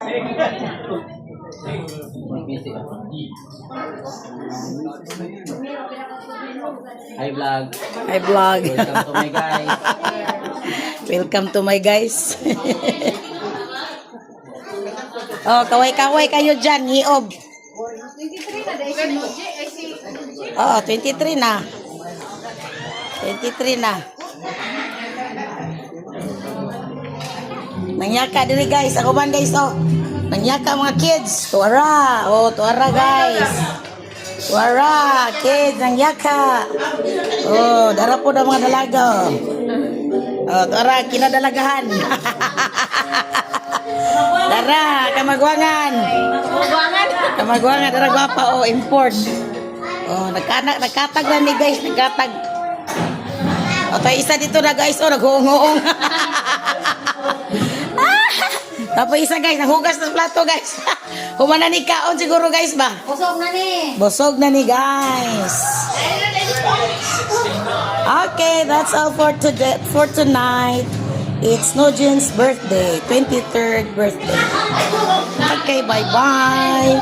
Hi vlog. Hi vlog. Welcome to my guys. Welcome to my guys. Oh, kaway-kaway kayo dyan, hiob. 23 na dahil si Noje, ay si Noje. Oo, 23 na. 23 na. Nangyaka diri guys. Ako man guys, oh. Nangyaka mga kids. Tuara. Oh, tuara guys. Tuara. Kids, nangyaka. Oh, dara po na mga dalaga. Oh, tuara, kinadalagahan. Dara, kamagwangan. Kamagwangan, dara gwapa, oh, import. Oh, nagkatag na ni guys, nagkatag. O, tayo isa dito na guys, oh, naghuong-huong. Tapos isa guys, naghugas ng plato guys. Humana ni kaon siguro guys ba? Busog na ni. Busog na ni guys. Okay, that's all for today, for tonight. It's Nojin's birthday, 23rd birthday. Okay, bye-bye.